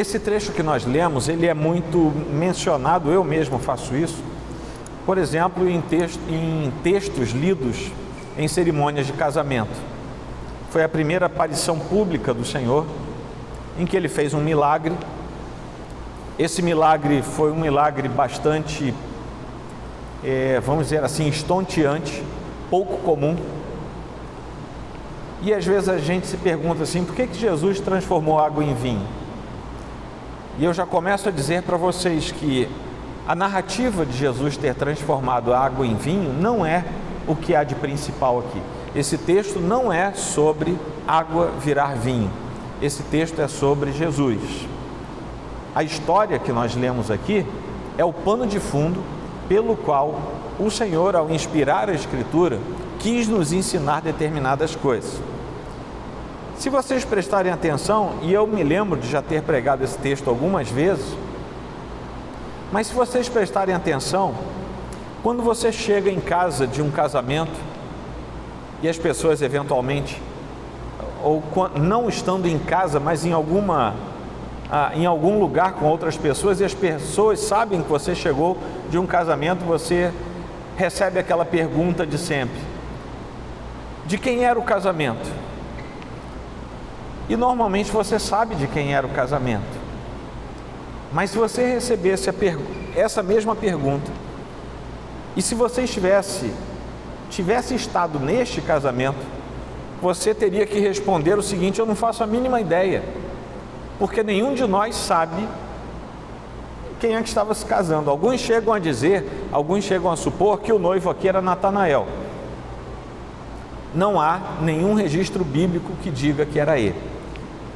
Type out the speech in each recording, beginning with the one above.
Esse trecho que nós lemos, ele é muito mencionado, eu mesmo faço isso, por exemplo, em textos lidos em cerimônias de casamento. Foi a primeira aparição pública do Senhor, em que ele fez um milagre. Esse milagre foi um milagre bastante, vamos dizer assim, estonteante, pouco comum. E às vezes a gente se pergunta assim, por que Jesus transformou água em vinho? E eu já começo a dizer para vocês que a narrativa de Jesus ter transformado a água em vinho não é o que há de principal aqui. Esse texto não é sobre água virar vinho. Esse texto é sobre Jesus. A história que nós lemos aqui é o pano de fundo pelo qual o Senhor, ao inspirar a Escritura, quis nos ensinar determinadas coisas. Se vocês prestarem atenção, e eu me lembro de já ter pregado esse texto algumas vezes, mas se vocês prestarem atenção, quando você chega em casa de um casamento e as pessoas eventualmente, ou não estando em casa, mas em algum lugar com outras pessoas, e as pessoas sabem que você chegou de um casamento, você recebe aquela pergunta de sempre: de quem era o casamento? E normalmente você sabe de quem era o casamento. Mas se você recebesse essa mesma pergunta, e se você tivesse estado neste casamento, você teria que responder o seguinte: eu não faço a mínima ideia, porque nenhum de nós sabe quem é que estava se casando. Alguns chegam a supor que o noivo aqui era Natanael. Não há nenhum registro bíblico que diga que era ele.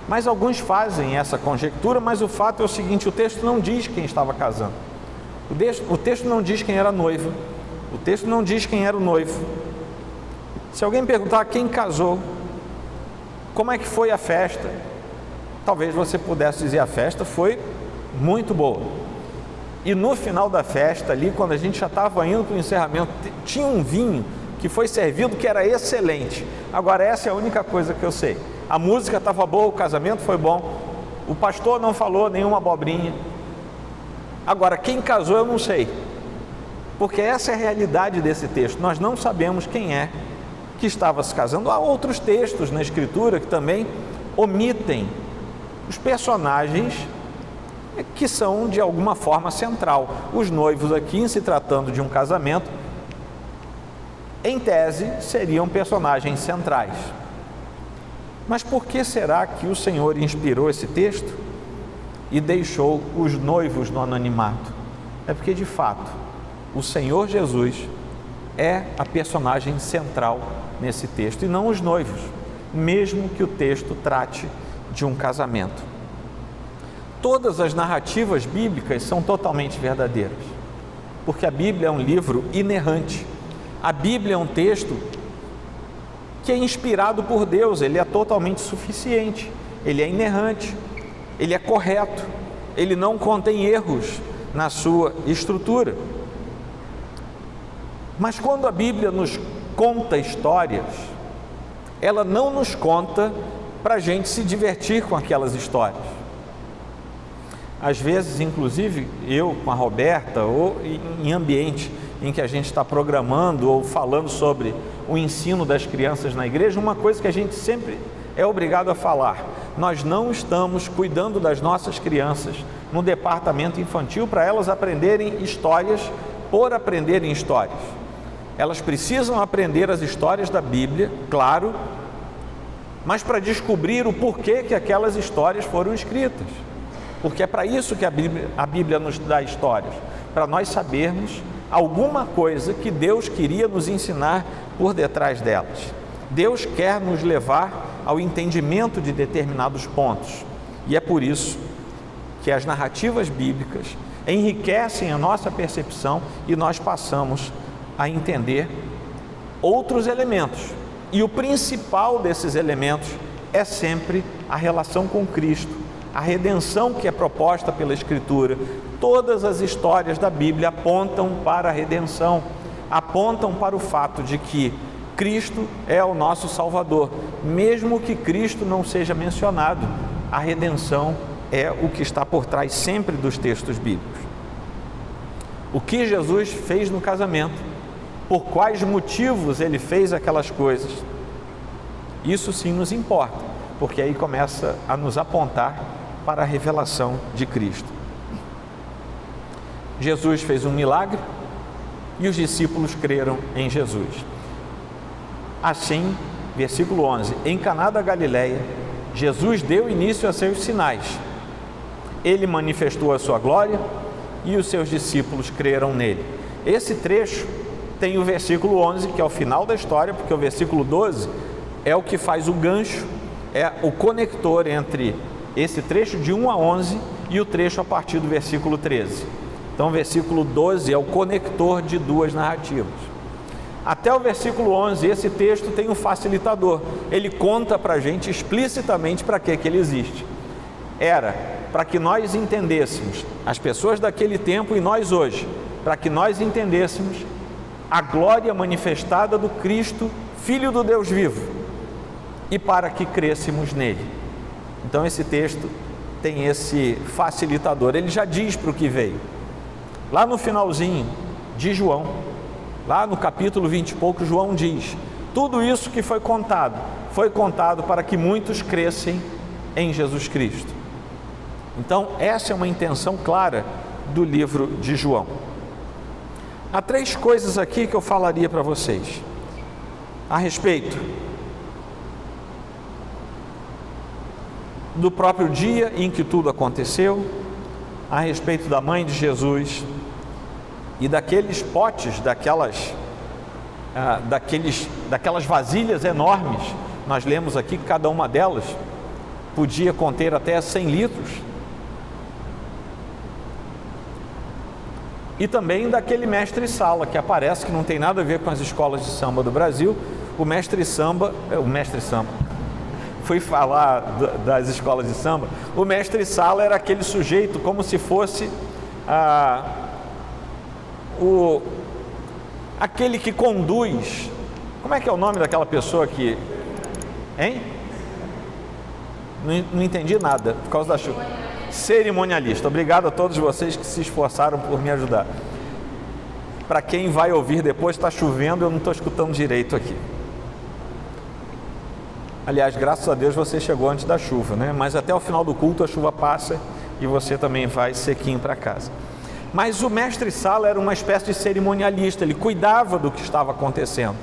Mas alguns fazem essa conjectura, mas o fato é o seguinte: o texto não diz quem estava casando. O texto não diz quem era noiva. O texto não diz quem era o noivo. Se alguém perguntar quem casou, como é que foi a festa, talvez você pudesse dizer: a festa foi muito boa. E no final da festa ali, quando a gente já estava indo para o encerramento, tinha um vinho que foi servido que era excelente. Agora, essa é a única coisa que eu sei. A música estava boa, o casamento foi bom, o pastor não falou nenhuma abobrinha. Agora, quem casou eu não sei, porque essa é a realidade desse texto. Nós não sabemos quem é que estava se casando. Há outros textos na Escritura que também omitem os personagens que são de alguma forma central. Os noivos aqui, em se tratando de um casamento, em tese seriam personagens centrais. Mas por que será que o Senhor inspirou esse texto e deixou os noivos no anonimato? É porque, de fato, o Senhor Jesus é a personagem central nesse texto e não os noivos, mesmo que o texto trate de um casamento. Todas as narrativas bíblicas são totalmente verdadeiras, porque a Bíblia é um livro inerrante. A Bíblia é um texto que é inspirado por Deus, ele é totalmente suficiente, ele é inerrante, ele é correto, ele não contém erros na sua estrutura. Mas quando a Bíblia nos conta histórias, ela não nos conta para a gente se divertir com aquelas histórias. Às vezes, inclusive, eu com a Roberta, ou em ambiente em que a gente está programando ou falando sobre o ensino das crianças na igreja, uma coisa que a gente sempre é obrigado a falar: nós não estamos cuidando das nossas crianças no departamento infantil para elas aprenderem histórias por aprenderem histórias. Elas precisam aprender as histórias da Bíblia, claro, mas para descobrir o porquê que aquelas histórias foram escritas. Porque é para isso que a Bíblia nos dá histórias, para nós sabermos alguma coisa que Deus queria nos ensinar por detrás delas. Deus quer nos levar ao entendimento de determinados pontos, e é por isso que as narrativas bíblicas enriquecem a nossa percepção e nós passamos a entender outros elementos. E o principal desses elementos é sempre a relação com Cristo, a redenção que é proposta pela Escritura. Todas as histórias da Bíblia apontam para a redenção, apontam para o fato de que Cristo é o nosso Salvador. Mesmo que Cristo não seja mencionado, a redenção é o que está por trás sempre dos textos bíblicos. O que Jesus fez no casamento, por quais motivos ele fez aquelas coisas, isso sim nos importa, porque aí começa a nos apontar para a revelação de Cristo. Jesus fez um milagre e os discípulos creram em Jesus. Assim, versículo 11, em Caná da Galileia, Jesus deu início a seus sinais. Ele manifestou a sua glória e os seus discípulos creram nele. Esse trecho tem o versículo 11, que é o final da história, porque o versículo 12 é o que faz o gancho, é o conector entre esse trecho de 1 a 11 e o trecho a partir do versículo 13. Então, o versículo 12 é o conector de duas narrativas. Até o versículo 11, esse texto tem um facilitador. Ele conta para a gente explicitamente para que ele existe. Era para que nós entendêssemos, as pessoas daquele tempo e nós hoje, para que nós entendêssemos a glória manifestada do Cristo, Filho do Deus vivo, e para que crêssemos nele. Então esse texto tem esse facilitador, ele já diz para o que veio. Lá no finalzinho de João, lá no capítulo 20 e pouco, João diz: tudo isso que foi contado para que muitos crescem em Jesus Cristo. Então essa é uma intenção clara do livro de João. Há 3 coisas aqui que eu falaria para vocês a respeito do próprio dia em que tudo aconteceu, a respeito da mãe de Jesus e daqueles potes, daquelas vasilhas enormes. Nós lemos aqui que cada uma delas podia conter até 100 litros. E também daquele mestre-sala que aparece, que não tem nada a ver com as escolas de samba do Brasil. O mestre-samba, fui falar das escolas de samba. O mestre-sala era aquele sujeito como se fosse aquele que conduz. Como é que é o nome daquela pessoa que... Hein? Não entendi nada por causa da chuva. Cerimonialista. Obrigado a todos vocês que se esforçaram por me ajudar. Para quem vai ouvir depois, está chovendo, eu não estou escutando direito aqui. Aliás, graças a Deus você chegou antes da chuva, né? Mas até o final do culto a chuva passa e você também vai sequinho para casa. Mas o mestre-sala era uma espécie de cerimonialista, ele cuidava do que estava acontecendo.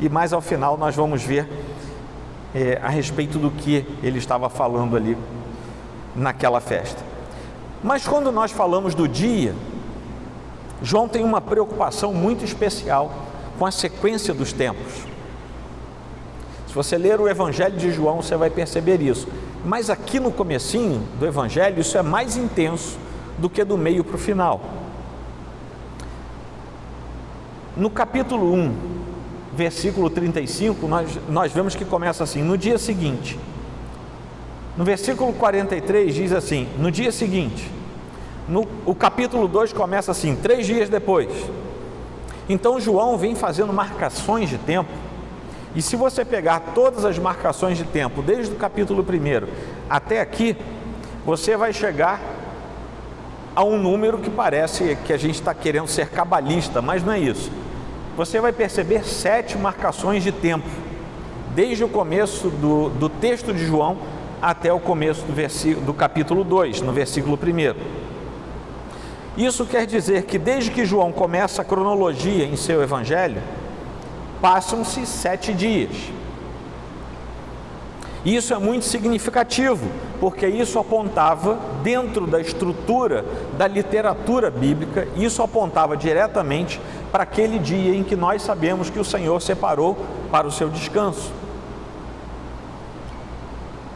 E mais ao final nós vamos ver a respeito do que ele estava falando ali naquela festa. Mas quando nós falamos do dia, João tem uma preocupação muito especial com a sequência dos tempos. Se você ler o Evangelho de João, você vai perceber isso. Mas aqui no comecinho do Evangelho, isso é mais intenso do que do meio para o final. No capítulo 1, versículo 35, nós vemos que começa assim: no dia seguinte. No versículo 43 diz assim: no dia seguinte. O capítulo 2 começa assim: 3 dias depois. Então João vem fazendo marcações de tempo. E se você pegar todas as marcações de tempo, desde o capítulo 1 até aqui, você vai chegar a um número que parece que a gente está querendo ser cabalista, mas não é isso. Você vai perceber 7 marcações de tempo, desde o começo do texto de João até o começo do capítulo 2, no versículo 1. Isso quer dizer que desde que João começa a cronologia em seu evangelho, passam-se 7 dias. Isso é muito significativo, porque isso apontava, dentro da estrutura da literatura bíblica, isso apontava diretamente para aquele dia em que nós sabemos que o Senhor separou para o seu descanso.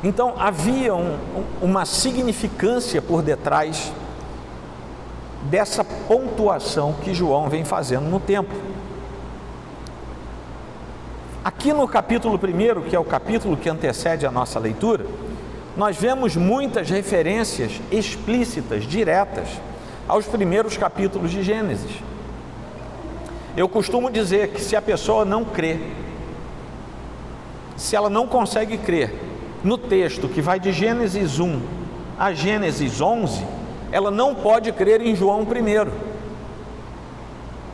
Então havia uma significância por detrás dessa pontuação que João vem fazendo no tempo. Aqui no capítulo 1, que é o capítulo que antecede a nossa leitura, nós vemos muitas referências explícitas, diretas, aos primeiros capítulos de Gênesis. Eu costumo dizer que se a pessoa não crê, se ela não consegue crer no texto que vai de Gênesis 1 a Gênesis 11, ela não pode crer em João 1.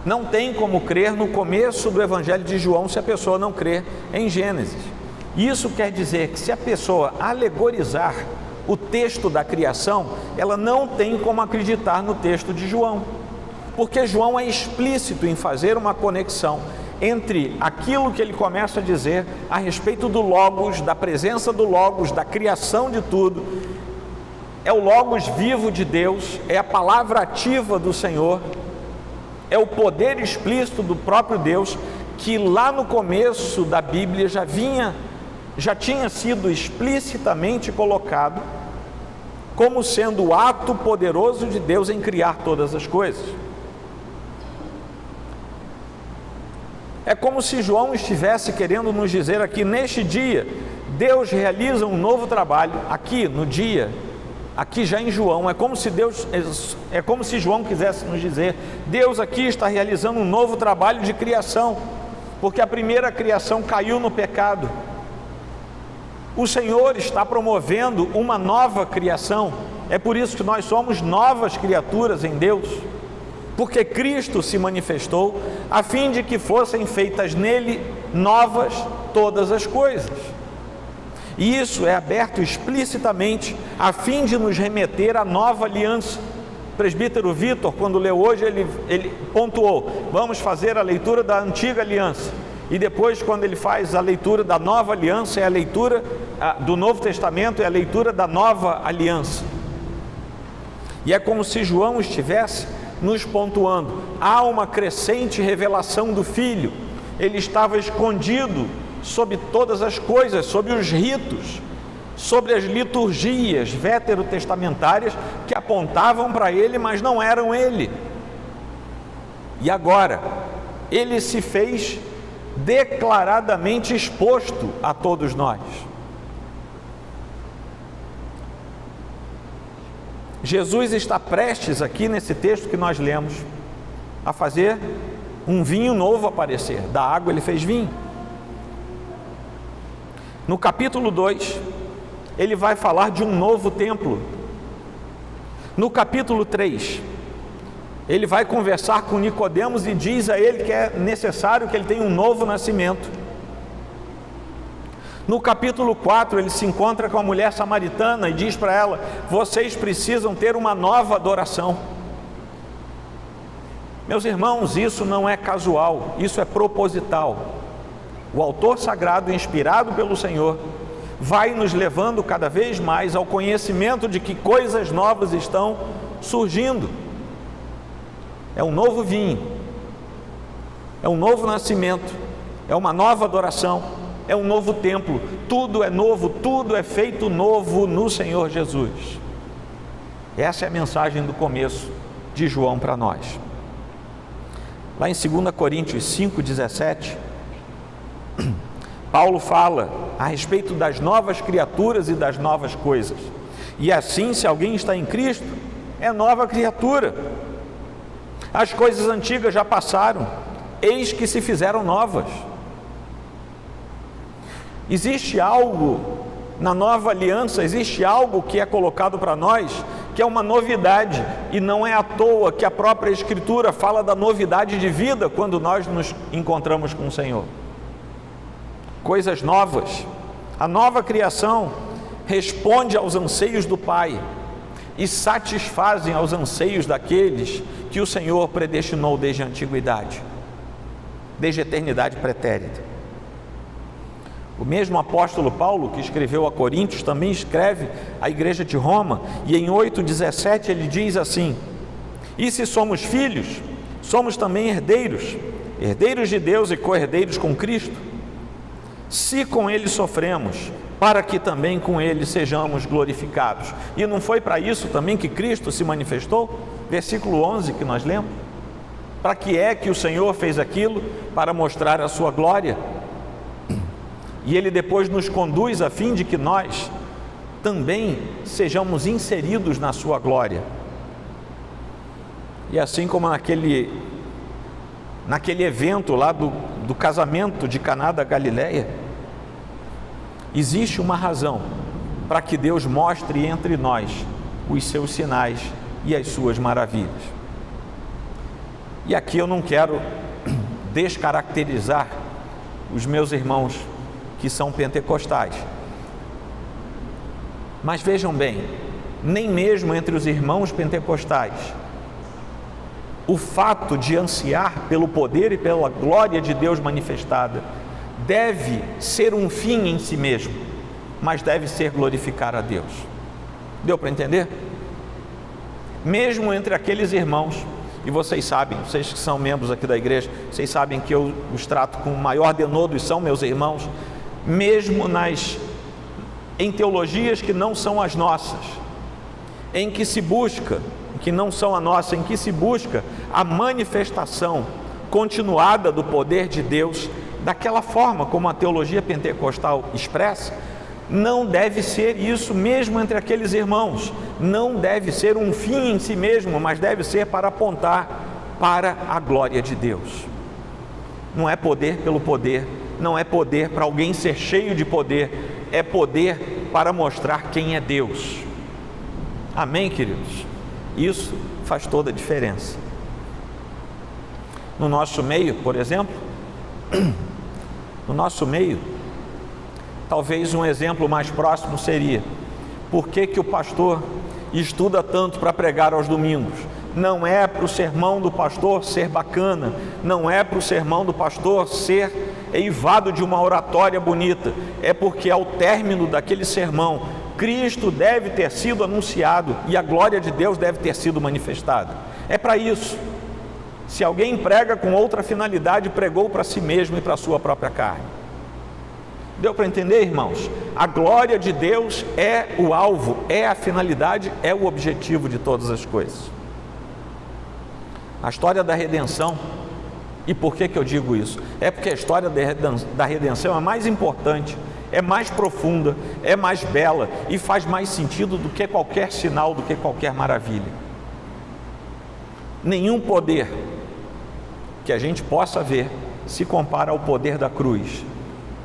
Não tem como crer no começo do Evangelho de João se a pessoa não crer em Gênesis. Isso quer dizer que se a pessoa alegorizar o texto da criação, ela não tem como acreditar no texto de João, porque João é explícito em fazer uma conexão entre aquilo que ele começa a dizer a respeito do Logos, da presença do Logos, da criação de tudo. É o Logos vivo de Deus, é a palavra ativa do Senhor, é o poder explícito do próprio Deus, que lá no começo da Bíblia já tinha sido explicitamente colocado como sendo o ato poderoso de Deus em criar todas as coisas. É como se João estivesse querendo nos dizer aqui, neste dia, Deus realiza um novo trabalho, aqui no dia, aqui já em João, é como se João quisesse nos dizer, Deus aqui está realizando um novo trabalho de criação, porque a primeira criação caiu no pecado. O Senhor está promovendo uma nova criação, é por isso que nós somos novas criaturas em Deus, porque Cristo se manifestou a fim de que fossem feitas nele novas todas as coisas. E isso é aberto explicitamente a fim de nos remeter à nova aliança. O presbítero Vitor, quando leu hoje, ele pontuou, vamos fazer a leitura da antiga aliança. E depois, quando ele faz a leitura da nova aliança, é a leitura do Novo Testamento, é a leitura da nova aliança. E é como se João estivesse nos pontuando, há uma crescente revelação do Filho, ele estava escondido sobre todas as coisas, sobre os ritos, sobre as liturgias veterotestamentárias que apontavam para ele, mas não eram ele. E agora, ele se fez declaradamente exposto a todos nós. Jesus está prestes aqui nesse texto que nós lemos a fazer um vinho novo aparecer. Da água ele fez vinho. No capítulo 2, ele vai falar de um novo templo. No capítulo 3, ele vai conversar com Nicodemos e diz a ele que é necessário que ele tenha um novo nascimento. No capítulo 4, ele se encontra com a mulher samaritana e diz para ela, vocês precisam ter uma nova adoração. Meus irmãos, isso não é casual, isso é proposital. O autor sagrado, inspirado pelo Senhor, vai nos levando cada vez mais ao conhecimento de que coisas novas estão surgindo. É um novo vinho, é um novo nascimento, é uma nova adoração, é um novo templo, tudo é novo, tudo é feito novo no Senhor Jesus. Essa é a mensagem do começo de João para nós. Lá em 2 Coríntios 5,17, Paulo fala a respeito das novas criaturas e das novas coisas. E assim, se alguém está em Cristo, é nova criatura. As coisas antigas já passaram, eis que se fizeram novas. Existe algo na nova aliança, existe algo que é colocado para nós, que é uma novidade, e não é à toa que a própria Escritura fala da novidade de vida quando nós nos encontramos com o Senhor. Coisas novas. A nova criação responde aos anseios do Pai e satisfazem aos anseios daqueles que o Senhor predestinou desde a antiguidade, desde a eternidade pretérita. O mesmo apóstolo Paulo, que escreveu a Coríntios, também escreve à igreja de Roma, e em 8,17 ele diz assim, e se somos filhos, somos também herdeiros, herdeiros de Deus e co-herdeiros com Cristo, se com ele sofremos, para que também com ele sejamos glorificados. E não foi para isso também que Cristo se manifestou? Versículo 11 que nós lemos. Para que é que o Senhor fez aquilo? Para mostrar a sua glória. E ele depois nos conduz a fim de que nós também sejamos inseridos na sua glória. E assim como naquele evento lá do casamento de Caná da Galileia, existe uma razão para que Deus mostre entre nós os seus sinais e as suas maravilhas. E aqui eu não quero descaracterizar os meus irmãos que são pentecostais. Mas vejam bem, nem mesmo entre os irmãos pentecostais, o fato de ansiar pelo poder e pela glória de Deus manifestada deve ser um fim em si mesmo, mas deve ser glorificar a Deus. Deu para entender? Mesmo entre aqueles irmãos, e vocês sabem, vocês que são membros aqui da igreja, vocês sabem que eu os trato com o maior denodo e são meus irmãos, mesmo em teologias que não são as nossas, em que se busca, que não são a nossa, em que se busca a manifestação continuada do poder de Deus, daquela forma como a teologia pentecostal expressa, não deve ser isso mesmo entre aqueles irmãos, não deve ser um fim em si mesmo, mas deve ser para apontar para a glória de Deus. Não é poder pelo poder, não é poder para alguém ser cheio de poder, é poder para mostrar quem é Deus. Amém, queridos? Isso faz toda a diferença. No nosso meio, por exemplo, talvez um exemplo mais próximo seria: por que o pastor estuda tanto para pregar aos domingos? Não é para o sermão do pastor ser bacana, não é para o sermão do pastor ser eivado de uma oratória bonita, é porque ao término daquele sermão, Cristo deve ter sido anunciado e a glória de Deus deve ter sido manifestada. É para isso. Se alguém prega com outra finalidade, pregou para si mesmo e para a sua própria carne. Deu para entender, irmãos? A glória de Deus é o alvo, é a finalidade, é o objetivo de todas as coisas. A história da redenção, e por que eu digo isso? É porque a história da redenção é mais importante, é mais profunda, é mais bela e faz mais sentido do que qualquer sinal, do que qualquer maravilha. Nenhum poder que a gente possa ver se compara ao poder da cruz,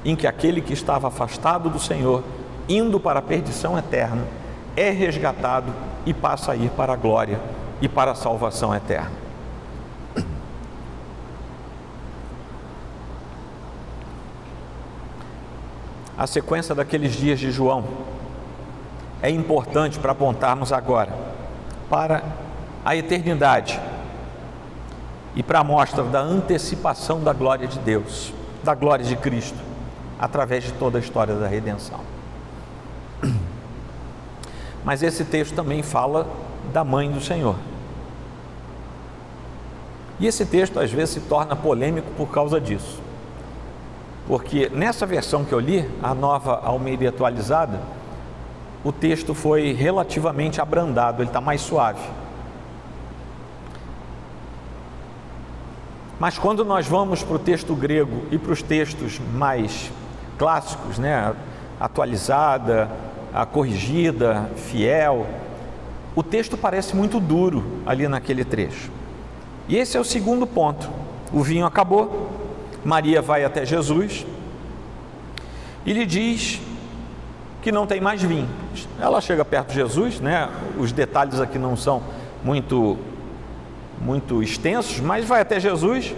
em que aquele que estava afastado do Senhor, indo para a perdição eterna, é resgatado e passa a ir para a glória e para a salvação eterna. A sequência daqueles dias de João é importante para apontarmos agora para a eternidade e para a mostra da antecipação da glória de Deus, da glória de Cristo, através de toda a história da redenção. Mas esse texto também fala da mãe do Senhor. E esse texto às vezes se torna polêmico por causa disso. Porque nessa versão que eu li, a Nova Almeida Atualizada, o texto foi relativamente abrandado, ele está mais suave. Mas quando nós vamos para o texto grego e para os textos mais clássicos, né, atualizada, a corrigida, fiel, o texto parece muito duro ali naquele trecho. E esse é o segundo ponto. O vinho acabou, Maria vai até Jesus e lhe diz que não tem mais vinho. Ela chega perto de Jesus, né? Os detalhes aqui não são muito extensos, mas vai até Jesus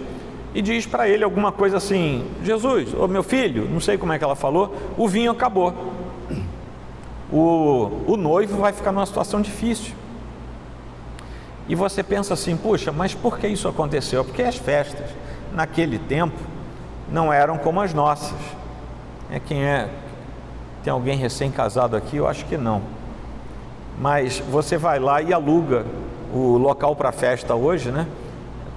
e diz para ele alguma coisa assim: Jesus, ô meu filho, não sei como é que ela falou, o vinho acabou, o noivo vai ficar numa situação difícil. E você pensa assim: puxa, mas por que isso aconteceu? Porque as festas naquele tempo não eram como as nossas. Tem alguém recém-casado aqui? Eu acho que não. Mas você vai lá e aluga o local para festa hoje, né?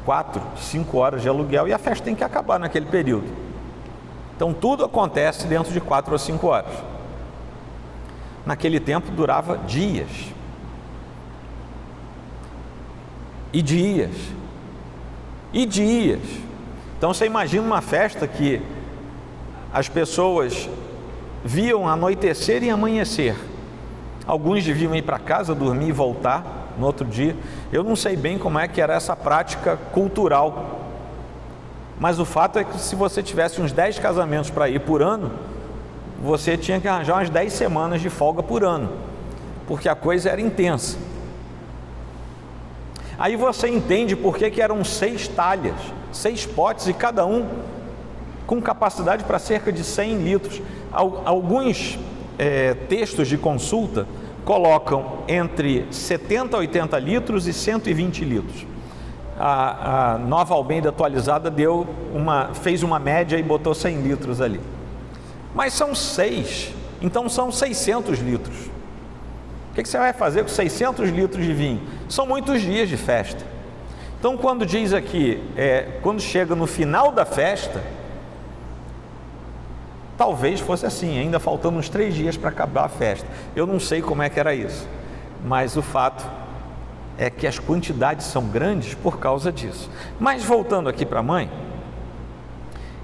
4, 5 horas de aluguel, e a festa tem que acabar naquele período. Então tudo acontece dentro de 4 ou 5 horas. Naquele tempo durava dias. E dias. E dias. Então você imagina uma festa que as pessoas viam anoitecer e amanhecer. Alguns deviam ir para casa, dormir e voltar no outro dia. Eu não sei bem como é que era essa prática cultural, mas o fato é que se você tivesse uns 10 casamentos para ir por ano, você tinha que arranjar umas 10 semanas de folga por ano, porque a coisa era intensa. Aí você entende por que eram 6 talhas, 6 potes, e cada um com capacidade para cerca de 100 litros. Alguns textos de consulta colocam entre 70 a 80 litros e 120 litros. A Nova Almeida atualizada fez uma média e botou 100 litros ali. Mas são 6, então são 600 litros. O que você vai fazer com 600 litros de vinho? São muitos dias de festa. Então, quando diz aqui, quando chega no final da festa, talvez fosse assim, ainda faltando uns 3 dias para acabar a festa. Eu não sei como é que era isso, mas o fato é que as quantidades são grandes por causa disso. Mas voltando aqui para a mãe,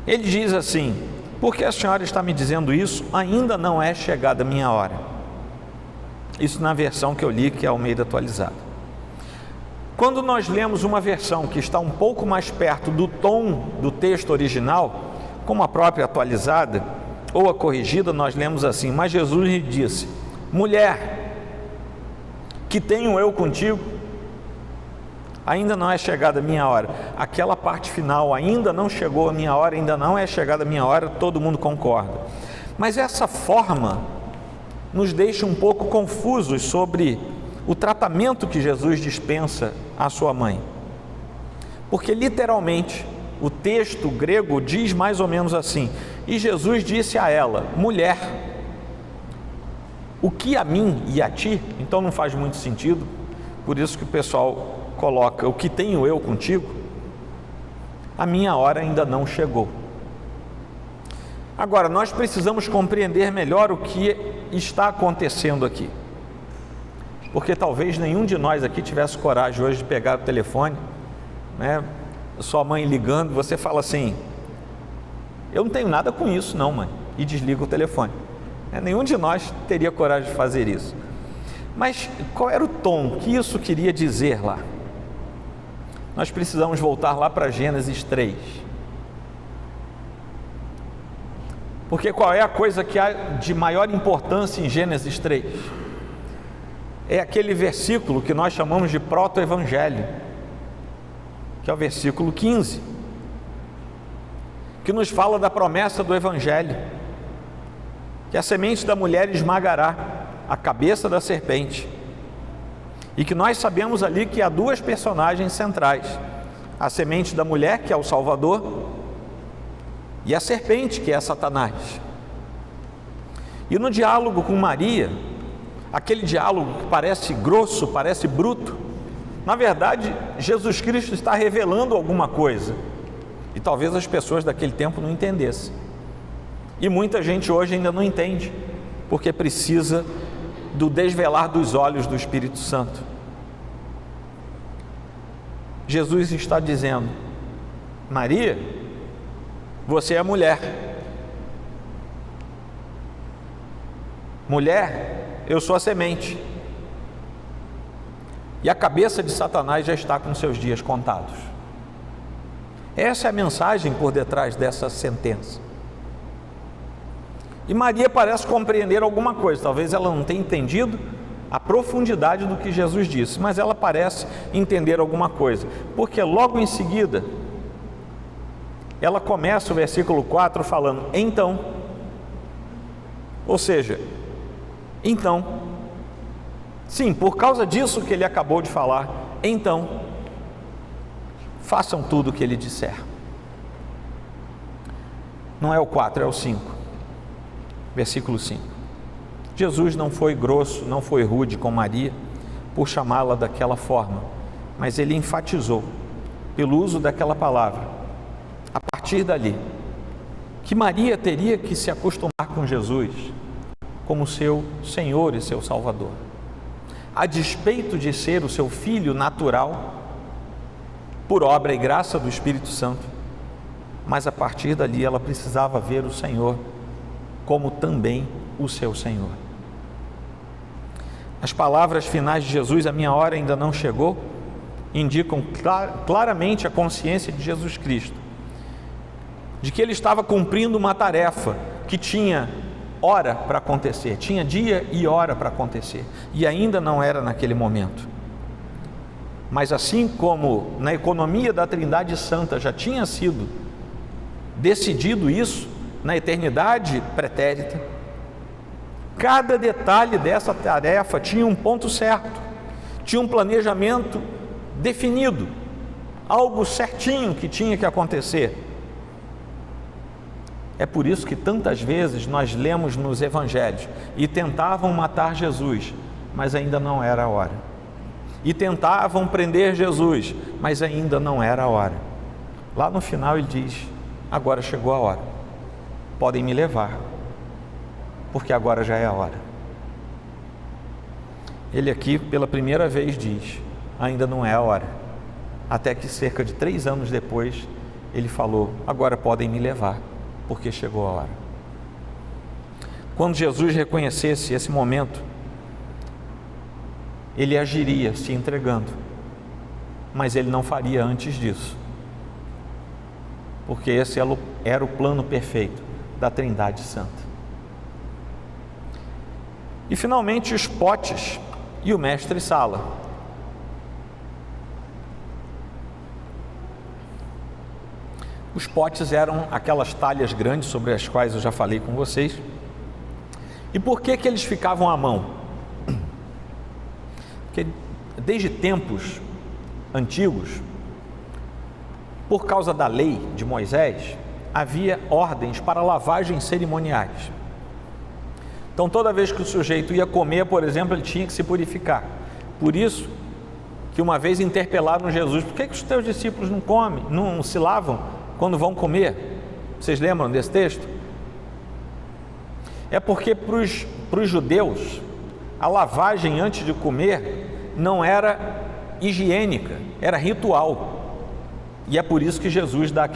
ele diz assim: porque a senhora está me dizendo isso? Ainda não é chegada a minha hora. Isso na versão que eu li, que é a Almeida atualizada. Quando nós lemos uma versão que está um pouco mais perto do tom do texto original, como a própria atualizada ou a corrigida, nós lemos assim: mas Jesus lhe disse: mulher, que tenho eu contigo? Ainda não é chegada a minha hora. Aquela parte final, ainda não chegou a minha hora, ainda não é chegada a minha hora, todo mundo concorda. Mas essa forma nos deixa um pouco confusos sobre o tratamento que Jesus dispensa à sua mãe. Porque literalmente o texto grego diz mais ou menos assim: e Jesus disse a ela: mulher, o que a mim e a ti? Então não faz muito sentido, por isso que o pessoal coloca: o que tenho eu contigo? A minha hora ainda não chegou. Agora, nós precisamos compreender melhor o que está acontecendo aqui, porque talvez nenhum de nós aqui tivesse coragem hoje de pegar o telefone, né? Sua mãe ligando, você fala assim: eu não tenho nada com isso não, mãe, e desliga o telefone. Nenhum de nós teria coragem de fazer isso. Mas qual era o tom que isso queria dizer lá? Nós precisamos voltar lá para Gênesis 3. Porque qual é a coisa que há de maior importância em Gênesis 3? É aquele versículo que nós chamamos de proto-evangelho, que é o versículo 15, que nos fala da promessa do evangelho, que a semente da mulher esmagará a cabeça da serpente, e que nós sabemos ali que há 2 personagens centrais: a semente da mulher, que é o Salvador, e a serpente, que é Satanás. E no diálogo com Maria, aquele diálogo que parece grosso, parece bruto, na verdade Jesus Cristo está revelando alguma coisa, e talvez as pessoas daquele tempo não entendessem, e muita gente hoje ainda não entende, porque precisa do desvelar dos olhos do Espírito Santo. Jesus está dizendo: Maria, você é mulher. Mulher, eu sou a semente. E a cabeça de Satanás já está com seus dias contados. Essa é a mensagem por detrás dessa sentença. E Maria parece compreender alguma coisa, talvez ela não tenha entendido a profundidade do que Jesus disse, mas ela parece entender alguma coisa, porque logo em seguida ela começa o versículo 4 falando: então, ou seja, então, sim, por causa disso que ele acabou de falar, então, façam tudo o que ele disser. Não é o 4, é o 5, versículo 5. Jesus não foi grosso, não foi rude com Maria por chamá-la daquela forma, mas ele enfatizou, pelo uso daquela palavra, a partir dali, que Maria teria que se acostumar com Jesus como seu Senhor e seu Salvador, a despeito de ser o seu filho natural, por obra e graça do Espírito Santo, mas a partir dali ela precisava ver o Senhor como também o seu Senhor. As palavras finais de Jesus: a minha hora ainda não chegou, indicam claramente a consciência de Jesus Cristo, de que ele estava cumprindo uma tarefa que tinha hora para acontecer, tinha dia e hora para acontecer, e ainda não era naquele momento. Mas assim como na economia da Trindade Santa já tinha sido decidido isso na eternidade pretérita, cada detalhe dessa tarefa tinha um ponto certo, tinha um planejamento definido, algo certinho que tinha que acontecer. É por isso que tantas vezes nós lemos nos evangelhos e tentavam matar Jesus, mas ainda não era a hora. E tentavam prender Jesus, mas ainda não era a hora. Lá no final ele diz: agora chegou a hora, podem me levar, porque agora já é a hora. Ele aqui pela primeira vez diz: ainda não é a hora, até que cerca de 3 anos depois ele falou: agora podem me levar, porque chegou a hora. Quando Jesus reconhecesse esse momento, ele agiria se entregando, mas ele não faria antes disso, porque esse era o plano perfeito da Trindade Santa. E finalmente os potes e o mestre-sala. Os potes eram aquelas talhas grandes sobre as quais eu já falei com vocês. E por que eles ficavam à mão? Porque desde tempos antigos, por causa da lei de Moisés, havia ordens para lavagens cerimoniais. Então toda vez que o sujeito ia comer, por exemplo, ele tinha que se purificar. Por isso que uma vez interpelaram Jesus: por que os teus discípulos não comem, não se lavam quando vão comer? Vocês lembram desse texto? É porque para os judeus a lavagem antes de comer não era higiênica, era ritual. E é por isso que Jesus dá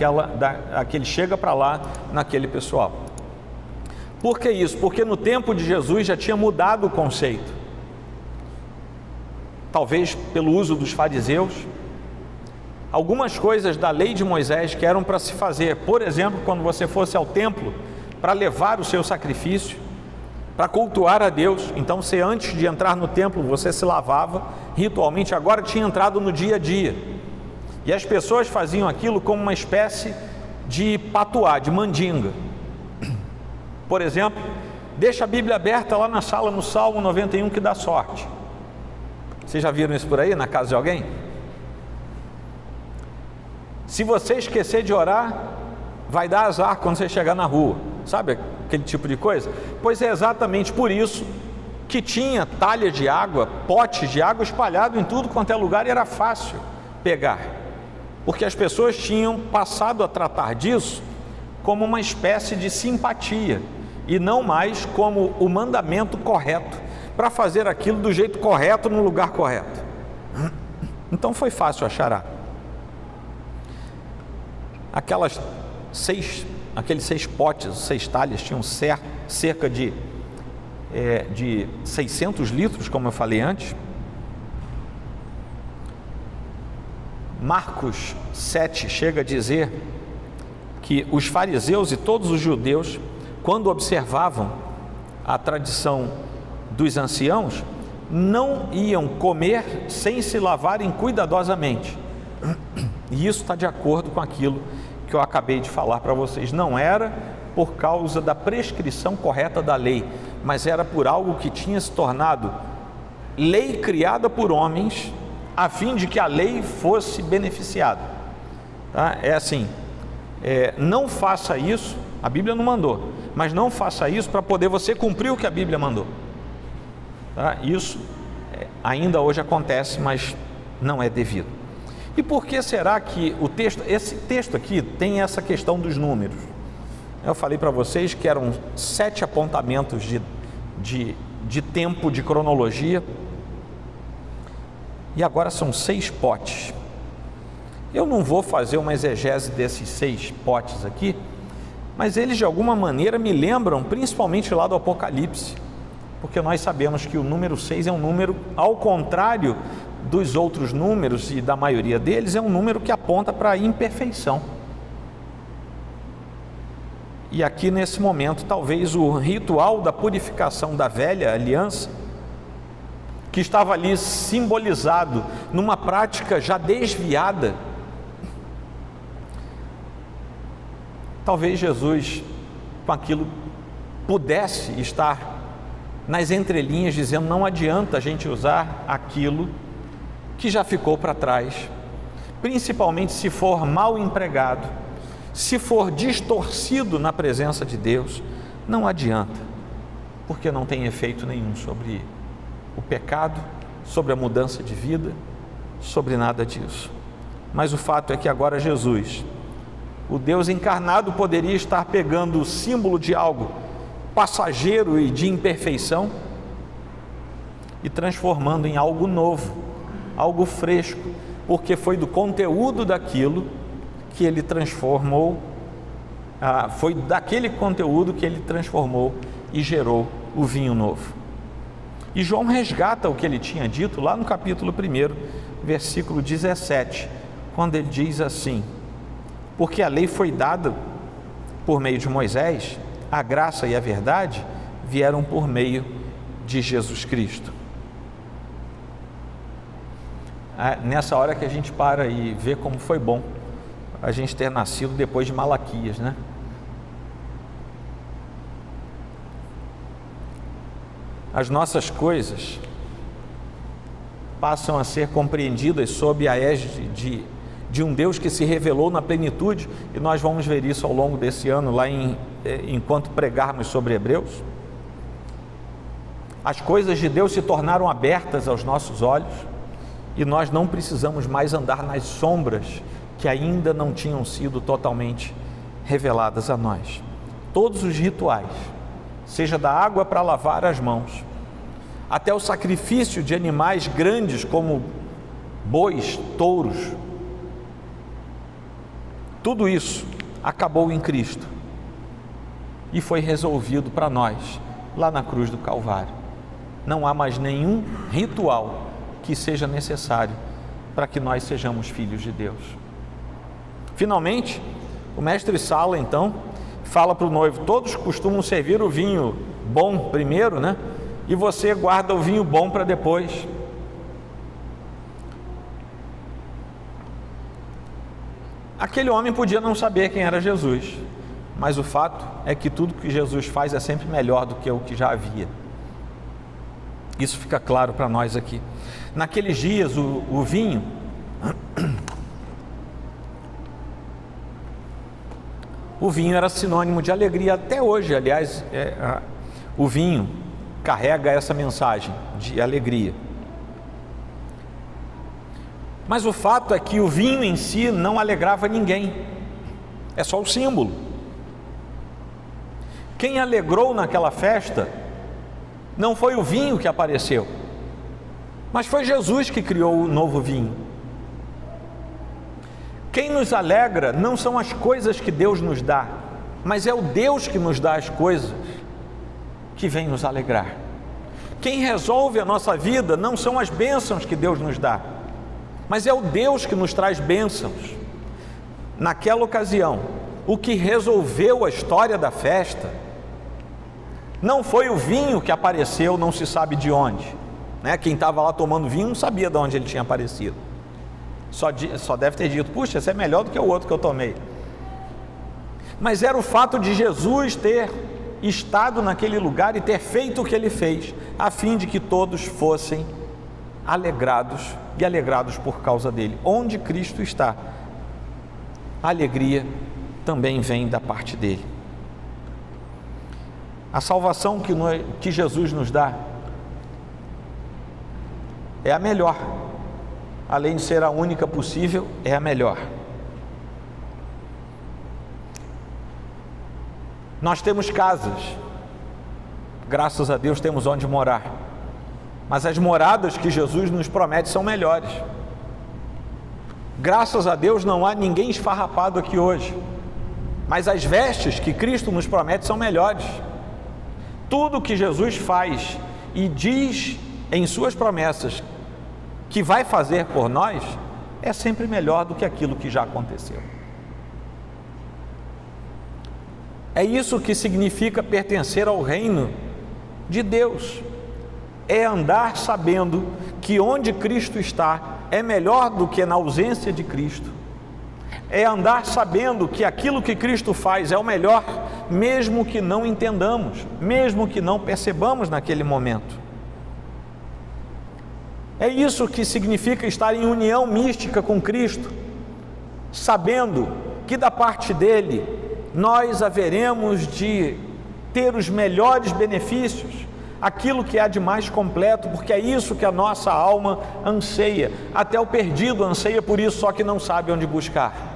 aquele chega para lá naquele pessoal. Por que isso? Porque no tempo de Jesus já tinha mudado o conceito. Talvez pelo uso dos fariseus. Algumas coisas da lei de Moisés que eram para se fazer, por exemplo, quando você fosse ao templo para levar o seu sacrifício, para cultuar a Deus, então você, antes de entrar no templo, você se lavava ritualmente. Agora tinha entrado no dia a dia, e as pessoas faziam aquilo como uma espécie de patuá, de mandinga. Por exemplo, deixa a Bíblia aberta lá na sala, no Salmo 91, que dá sorte. Vocês já viram isso por aí, na casa de alguém? Se você esquecer de orar, vai dar azar quando você chegar na rua. Sabe aquele tipo de coisa? Pois é exatamente por isso que tinha talhas de água, potes de água espalhados em tudo quanto é lugar, e era fácil pegar, porque as pessoas tinham passado a tratar disso como uma espécie de simpatia, e não mais como o mandamento correto, para fazer aquilo do jeito correto, no lugar correto. Então foi fácil achará. Aqueles 6 potes, 6 talhas, tinham cerca de 600 litros, como eu falei antes. Marcos 7 chega a dizer que os fariseus e todos os judeus, quando observavam a tradição dos anciãos, não iam comer sem se lavarem cuidadosamente. E isso está de acordo com aquilo que eu acabei de falar para vocês. Não era por causa da prescrição correta da lei, mas era por algo que tinha se tornado lei criada por homens, a fim de que a lei fosse beneficiada. Tá? É assim, não faça isso, a Bíblia não mandou, mas não faça isso para poder você cumprir o que a Bíblia mandou. Tá? Isso ainda hoje acontece, mas não é devido. E por que será que esse texto aqui tem essa questão dos números? Eu falei para vocês que eram 7 apontamentos de tempo, de cronologia, e agora são 6 potes. Eu não vou fazer uma exegese desses 6 potes aqui, mas eles de alguma maneira me lembram principalmente lá do Apocalipse, porque nós sabemos que o número 6 é um número, ao contrário dos outros números e da maioria deles, é um número que aponta para a imperfeição. E aqui nesse momento, talvez o ritual da purificação da velha aliança, que estava ali simbolizado numa prática já desviada, talvez Jesus, com aquilo, pudesse estar nas entrelinhas dizendo: não adianta a gente usar aquilo que já ficou para trás, principalmente se for mal empregado, se for distorcido na presença de Deus, não adianta, porque não tem efeito nenhum sobre o pecado, sobre a mudança de vida, sobre nada disso. Mas o fato é que agora Jesus, o Deus encarnado, poderia estar pegando o símbolo de algo passageiro e de imperfeição e transformando em algo novo, algo fresco, porque foi do conteúdo daquilo que ele transformou, foi daquele conteúdo que ele transformou e gerou o vinho novo. E João resgata o que ele tinha dito lá no capítulo 1, versículo 17, quando ele diz assim: porque a lei foi dada por meio de Moisés, a graça e a verdade vieram por meio de Jesus Cristo. Nessa hora que a gente para e vê como foi bom a gente ter nascido depois de Malaquias, né? As nossas coisas passam a ser compreendidas sob a égide de um Deus que se revelou na plenitude, e nós vamos ver isso ao longo desse ano, lá enquanto pregarmos sobre Hebreus. As coisas de Deus se tornaram abertas aos nossos olhos, e nós não precisamos mais andar nas sombras que ainda não tinham sido totalmente reveladas a nós. Todos os rituais, seja da água para lavar as mãos, até o sacrifício de animais grandes como bois, touros, tudo isso acabou em Cristo e foi resolvido para nós lá na cruz do Calvário. Não há mais nenhum ritual que seja necessário para que nós sejamos filhos de Deus. Finalmente, o mestre Sala então fala para o noivo: todos costumam servir o vinho bom primeiro, né? E você guarda o vinho bom para depois. Aquele homem podia não saber quem era Jesus, mas o fato é que tudo que Jesus faz é sempre melhor do que o que já havia. Isso fica claro para nós aqui. Naqueles dias, o vinho era sinônimo de alegria. Até hoje, aliás, o vinho carrega essa mensagem de alegria. Mas o fato é que o vinho em si não alegrava ninguém, é só o símbolo. Quem alegrou naquela festa não foi o vinho que apareceu, mas foi Jesus que criou o novo vinho. Quem nos alegra não são as coisas que Deus nos dá, mas é o Deus que nos dá as coisas que vem nos alegrar. Quem resolve a nossa vida não são as bênçãos que Deus nos dá, mas é o Deus que nos traz bênçãos. Naquela ocasião, o que resolveu a história da festa não foi o vinho que apareceu, não se sabe de onde, né? Quem estava lá tomando vinho não sabia de onde ele tinha aparecido, só deve ter dito: puxa, esse é melhor do que o outro que eu tomei. Mas era o fato de Jesus ter estado naquele lugar e ter feito o que ele fez, a fim de que todos fossem alegrados, e alegrados por causa dele. Onde Cristo está, a alegria também vem da parte dele. A salvação que Jesus nos dá é a melhor, além de ser a única possível, é a melhor. Nós temos casas, graças a Deus temos onde morar, mas as moradas que Jesus nos promete são melhores. Graças a Deus não há ninguém esfarrapado aqui hoje, mas as vestes que Cristo nos promete são melhores. Tudo que Jesus faz e diz em suas promessas que vai fazer por nós é sempre melhor do que aquilo que já aconteceu. É isso que significa pertencer ao reino de Deus. É andar sabendo que onde Cristo está é melhor do que na ausência de Cristo. É andar sabendo que aquilo que Cristo faz é o melhor, mesmo que não entendamos, mesmo que não percebamos naquele momento. É isso que significa estar em união mística com Cristo, sabendo que da parte dele nós haveremos de ter os melhores benefícios, aquilo que há de mais completo, porque é isso que a nossa alma anseia. Até o perdido anseia por isso, só que não sabe onde buscar.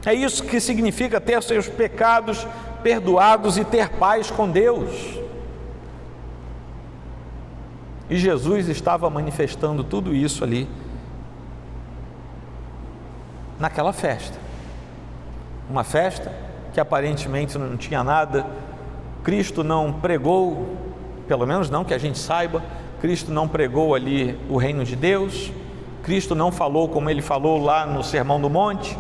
É isso que significa ter seus pecados perdoados e ter paz com Deus. E Jesus estava manifestando tudo isso ali, naquela festa. Uma festa que aparentemente não tinha nada. Cristo não pregou, pelo menos não que a gente saiba, Cristo não pregou ali o reino de Deus. Cristo não falou como ele falou lá no Sermão do Monte.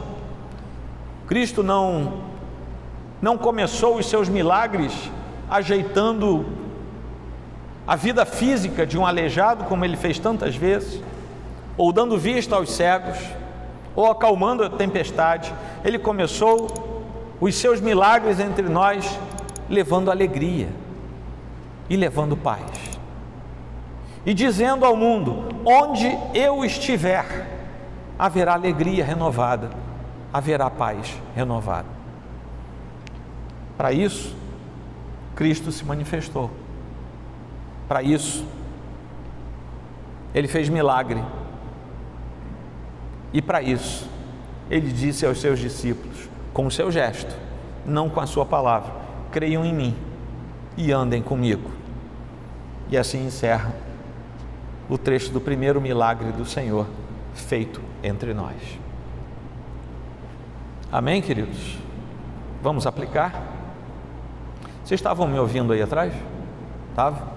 Cristo não começou os seus milagres ajeitando a vida física de um aleijado, como ele fez tantas vezes, ou dando vista aos cegos, ou acalmando a tempestade. Ele começou os seus milagres entre nós levando alegria e levando paz, e dizendo ao mundo: onde eu estiver, haverá alegria renovada, haverá paz renovada. Para isso, Cristo se manifestou. Para isso, ele fez milagre. E para isso, ele disse aos seus discípulos, com o seu gesto, não com a sua palavra: creiam em mim e andem comigo. E assim encerra o trecho do primeiro milagre do Senhor feito entre nós. Amém, queridos? Vamos aplicar? Vocês estavam me ouvindo aí atrás? Estavam?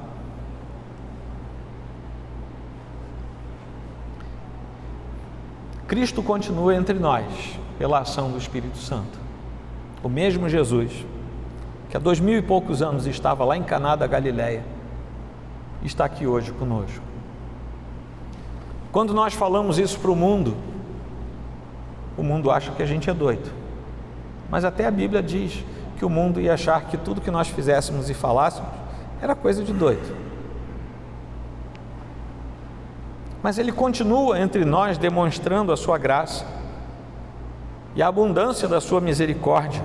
Cristo continua entre nós pela ação do Espírito Santo. O mesmo Jesus que há 2000 e poucos anos estava lá em Caná da Galileia, está aqui hoje conosco. Quando nós falamos isso para o mundo acha que a gente é doido, mas até a Bíblia diz que o mundo ia achar que tudo que nós fizéssemos e falássemos era coisa de doido. Mas ele continua entre nós demonstrando a sua graça e a abundância da sua misericórdia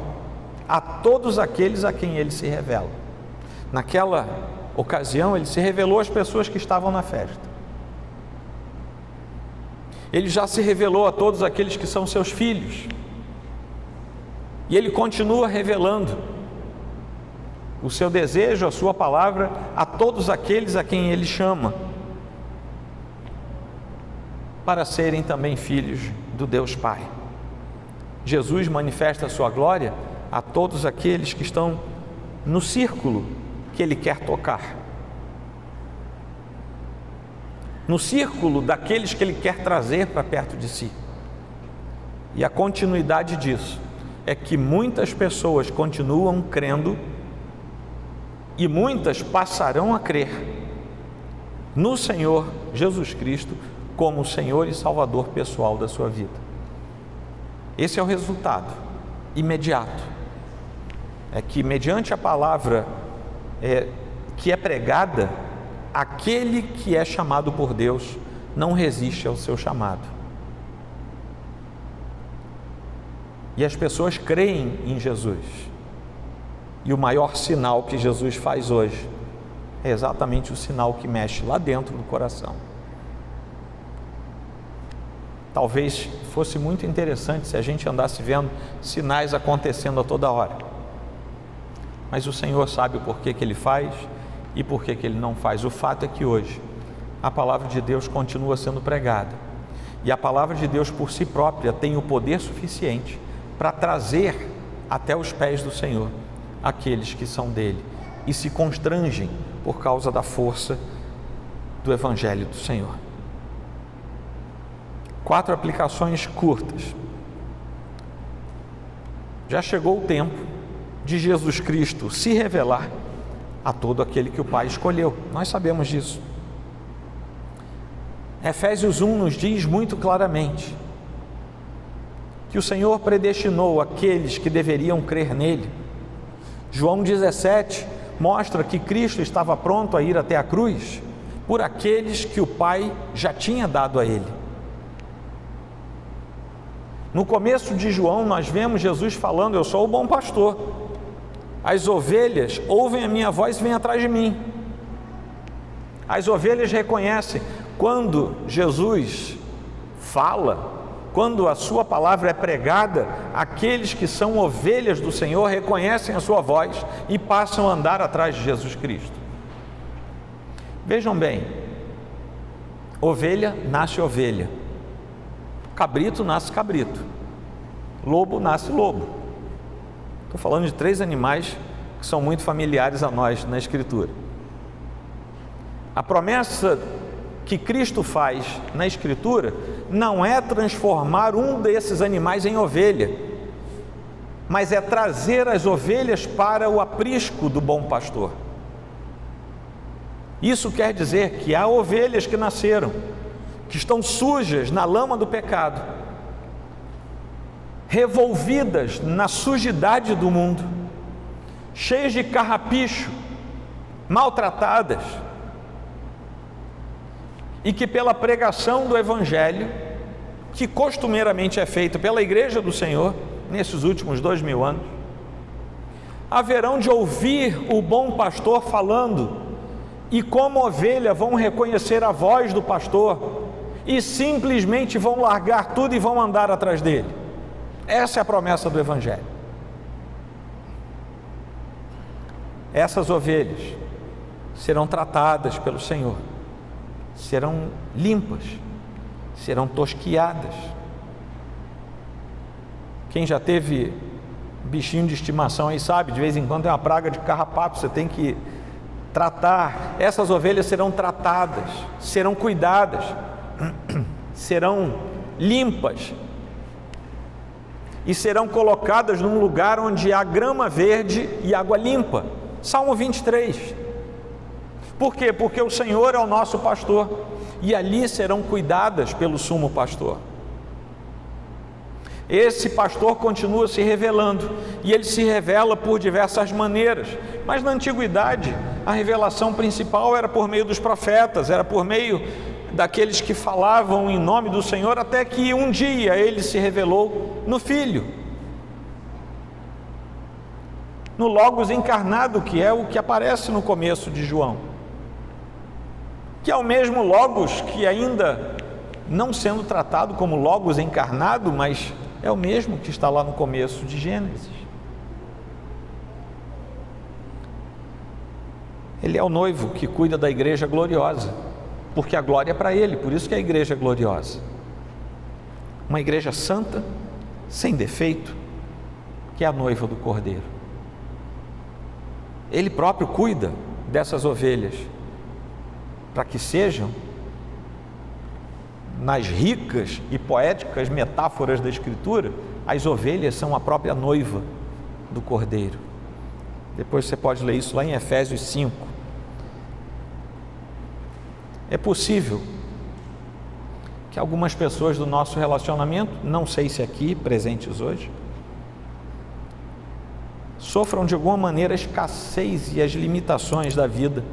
a todos aqueles a quem ele se revela. Naquela ocasião, ele se revelou às pessoas que estavam na festa. Ele já se revelou a todos aqueles que são seus filhos. E ele continua revelando o seu desejo, a sua palavra, a todos aqueles a quem ele chama, para serem também filhos do Deus Pai. Jesus manifesta a sua glória a todos aqueles que estão no círculo que ele quer tocar, no círculo daqueles que ele quer trazer para perto de si. E a continuidade disso é que muitas pessoas continuam crendo e muitas passarão a crer no Senhor Jesus Cristo como o Senhor e Salvador pessoal da sua vida. Esse é o resultado imediato. É que mediante a palavra que é pregada, aquele que é chamado por Deus não resiste ao seu chamado. E as pessoas creem em Jesus. E o maior sinal que Jesus faz hoje é exatamente o sinal que mexe lá dentro do coração. Talvez fosse muito interessante se a gente andasse vendo sinais acontecendo a toda hora. Mas o Senhor sabe o porquê que Ele faz e porquê que Ele não faz. O fato é que hoje a palavra de Deus continua sendo pregada. E a palavra de Deus por si própria tem o poder suficiente para trazer até os pés do Senhor aqueles que são dele e se constrangem por causa da força do Evangelho do Senhor. 4 aplicações curtas. já chegou o tempo de Jesus Cristo se revelar a todo aquele que o Pai escolheu. Nós sabemos disso. Efésios 1 nos diz muito claramente que o Senhor predestinou aqueles que deveriam crer nele. João 17 mostra que Cristo estava pronto a ir até a cruz por aqueles que o Pai já tinha dado a ele. No começo de João nós vemos Jesus falando: eu sou o bom pastor, as ovelhas ouvem a minha voz e vêm atrás de mim. As ovelhas reconhecem quando Jesus fala, quando a sua palavra é pregada, aqueles que são ovelhas do Senhor reconhecem a sua voz e passam a andar atrás de Jesus Cristo. Vejam bem, ovelha nasce ovelha, cabrito nasce cabrito, lobo nasce lobo. Estou falando de 3 animais que são muito familiares a nós na Escritura. A promessa que Cristo faz na Escritura não é transformar um desses animais em ovelha, mas é trazer as ovelhas para o aprisco do bom pastor. Isso quer dizer que há ovelhas que nasceram, que estão sujas na lama do pecado, revolvidas na sujidade do mundo, cheias de carrapicho, maltratadas, e que pela pregação do Evangelho, que costumeiramente é feito pela Igreja do Senhor, nesses últimos 2000 anos, haverão de ouvir o bom pastor falando, e como ovelha vão reconhecer a voz do pastor, e simplesmente vão largar tudo e vão andar atrás dele. Essa é a promessa do Evangelho. Essas ovelhas serão tratadas pelo Senhor, serão limpas, serão tosquiadas. Quem já teve bichinho de estimação aí sabe, de vez em quando tem uma praga de carrapato, você tem que tratar. Essas ovelhas serão tratadas, serão cuidadas, serão limpas e serão colocadas num lugar onde há grama verde e água limpa. Salmo 23. Por quê? Porque o Senhor é o nosso pastor e ali serão cuidadas pelo sumo pastor. Esse pastor continua se revelando e ele se revela por diversas maneiras, mas na antiguidade a revelação principal era por meio dos profetas, era por meio daqueles que falavam em nome do Senhor, até que um dia ele se revelou no Filho, no Logos encarnado, que é o que aparece no começo de João, que é o mesmo Logos que ainda não sendo tratado como Logos encarnado, mas é o mesmo que está lá no começo de Gênesis. Ele é o noivo que cuida da igreja gloriosa, porque a glória é para ele, por isso que a igreja é gloriosa. Uma igreja santa, sem defeito, que é a noiva do Cordeiro. Ele próprio cuida dessas ovelhas, para que sejam, nas ricas e poéticas metáforas da Escritura, as ovelhas são a própria noiva do Cordeiro. Depois você pode ler isso lá em Efésios 5. É possível que algumas pessoas do nosso relacionamento, não sei se aqui, presentes hoje, sofram de alguma maneira a escassez e as limitações da vida.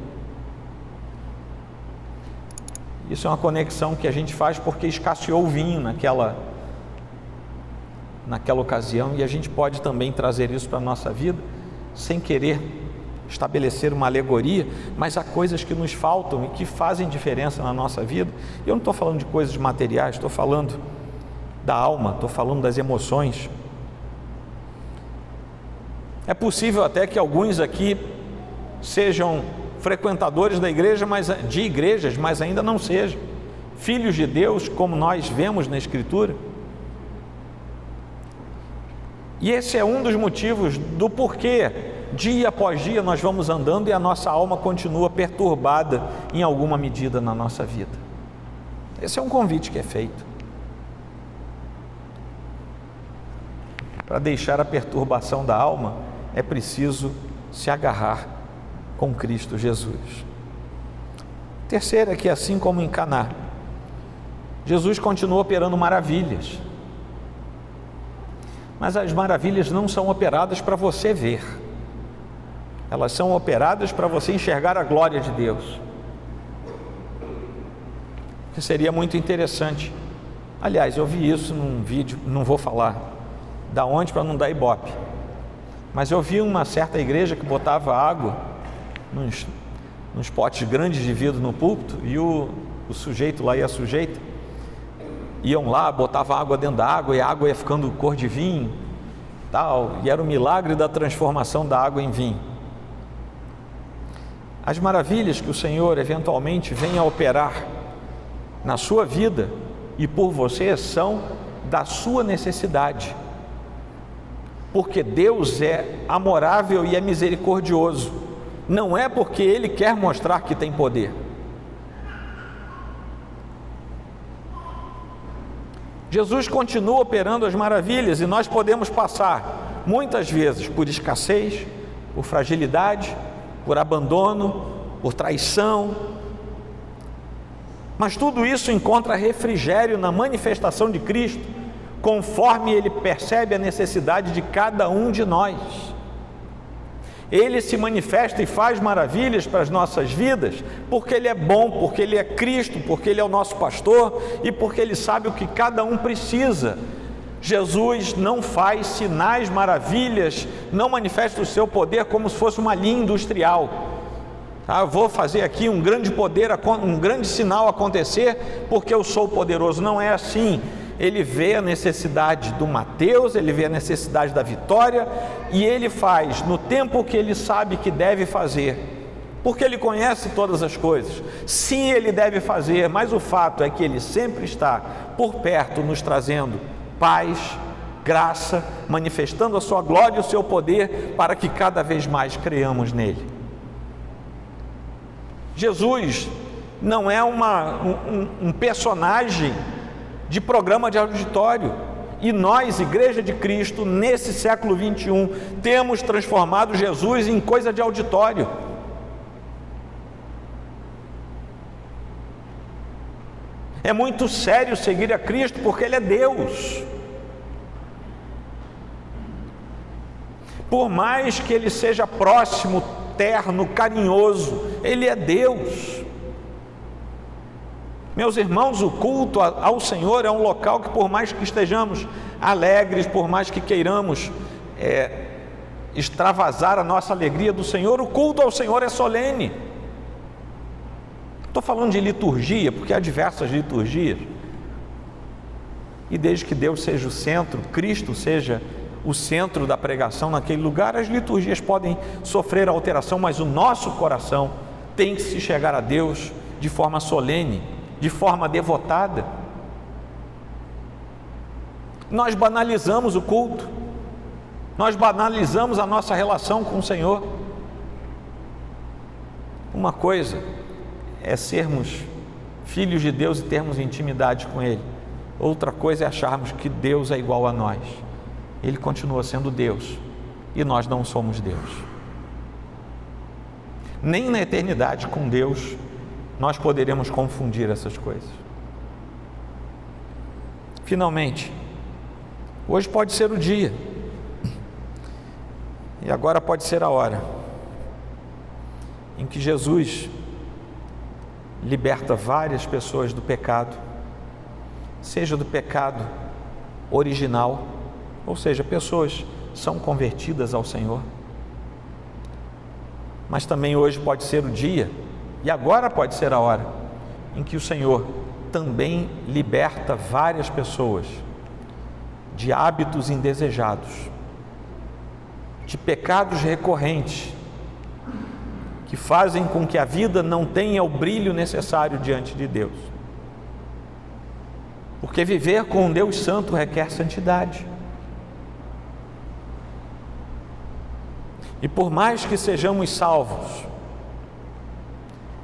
Isso é uma conexão que a gente faz porque escasseou o vinho naquela ocasião, e a gente pode também trazer isso para a nossa vida, sem querer estabelecer uma alegoria, mas há coisas que nos faltam e que fazem diferença na nossa vida. Eu não estou falando de coisas materiais, estou falando da alma, estou falando das emoções. É possível até que alguns aqui sejam frequentadores da igreja, de igrejas, mas ainda não sejam filhos de Deus, como nós vemos na Escritura. E esse é um dos motivos do porquê, dia após dia, nós vamos andando e a nossa alma continua perturbada em alguma medida na nossa vida. Esse é um convite que é feito. para deixar a perturbação da alma, é preciso se agarrar com Cristo Jesus. Terceira é que, assim como em Caná, Jesus continua operando maravilhas, mas as maravilhas não são operadas para você ver, elas são operadas para você enxergar a glória de Deus. Que seria muito interessante. Aliás, eu vi isso num vídeo, não vou falar da onde para não dar ibope, mas eu vi uma certa igreja que botava água nos potes grandes de vidro no púlpito, e o sujeito lá e a sujeita iam lá, botava água dentro da água, e a água ia ficando cor de vinho, tal, e era o milagre da transformação da água em vinho. As maravilhas que o Senhor eventualmente venha a operar na sua vida e por você são da sua necessidade, porque Deus é amorável e é misericordioso, não é porque Ele quer mostrar que tem poder. Jesus continua operando as maravilhas e nós podemos passar muitas vezes por escassez, por fragilidade, por abandono, por traição, mas tudo isso encontra refrigério na manifestação de Cristo, conforme Ele percebe a necessidade de cada um de nós. Ele se manifesta e faz maravilhas para as nossas vidas, porque Ele é bom, porque Ele é Cristo, porque Ele é o nosso pastor e porque Ele sabe o que cada um precisa. Jesus não faz sinais, maravilhas, não manifesta o seu poder como se fosse uma linha industrial. Eu vou fazer aqui um grande poder, um grande sinal acontecer porque eu sou poderoso. Não é assim. Ele vê a necessidade do Mateus, ele vê a necessidade da Vitória e ele faz no tempo que ele sabe que deve fazer, porque ele conhece todas as coisas. Sim, ele deve fazer, mas o fato é que ele sempre está por perto, nos trazendo paz, graça, manifestando a sua glória e o seu poder para que cada vez mais creiamos nele. Jesus não é um personagem de programa de auditório, e nós, Igreja de Cristo, nesse século 21, temos transformado Jesus em coisa de auditório. É muito sério seguir a Cristo porque Ele é Deus. Por mais que Ele seja próximo, terno, carinhoso, Ele é Deus. Meus irmãos, o culto ao Senhor é um local que, por mais que estejamos alegres, por mais que queiramos extravasar a nossa alegria do Senhor, o culto ao Senhor é solene. Estou falando de liturgia, porque há diversas liturgias, e desde que Deus seja o centro, Cristo seja o centro da pregação naquele lugar, as liturgias podem sofrer alteração, mas o nosso coração tem que se chegar a Deus de forma solene, de forma devotada. Nós banalizamos o culto, nós banalizamos a nossa relação com o Senhor. Uma coisa é sermos filhos de Deus e termos intimidade com Ele, outra coisa é acharmos que Deus é igual a nós. Ele continua sendo Deus e nós não somos Deus. Nem na eternidade com Deus nós poderemos confundir essas coisas. Finalmente, hoje pode ser o dia, e agora pode ser a hora, em que Jesus liberta várias pessoas do pecado, seja do pecado original, ou seja, pessoas são convertidas ao Senhor, mas também hoje pode ser o dia, e agora pode ser a hora, em que o Senhor também liberta várias pessoas de hábitos indesejados, de pecados recorrentes, que fazem com que a vida não tenha o brilho necessário diante de Deus. Porque viver com um Deus santo requer santidade. E por mais que sejamos salvos,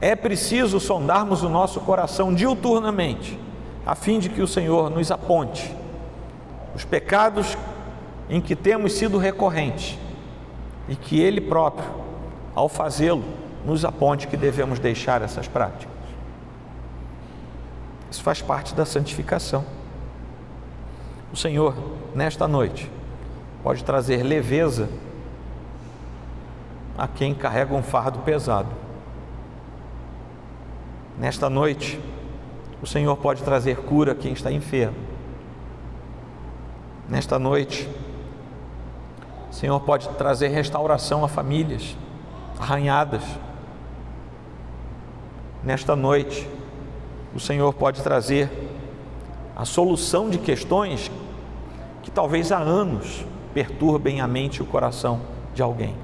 é preciso sondarmos o nosso coração diuturnamente, a fim de que o Senhor nos aponte os pecados em que temos sido recorrentes e que Ele próprio, ao fazê-lo, nos aponte que devemos deixar essas práticas. Isso faz parte da santificação. O Senhor, nesta noite, pode trazer leveza a quem carrega um fardo pesado. Nesta noite, o Senhor pode trazer cura a quem está enfermo. Nesta noite, o Senhor pode trazer restauração a famílias arranhadas. Nesta noite, o Senhor pode trazer a solução de questões que talvez há anos perturbem a mente e o coração de alguém.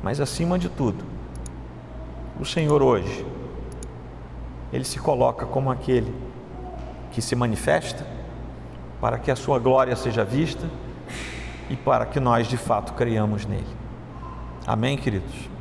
Mas acima de tudo, o Senhor hoje, Ele se coloca como aquele que se manifesta para que a sua glória seja vista e para que nós de fato creiamos nele. Amém, queridos?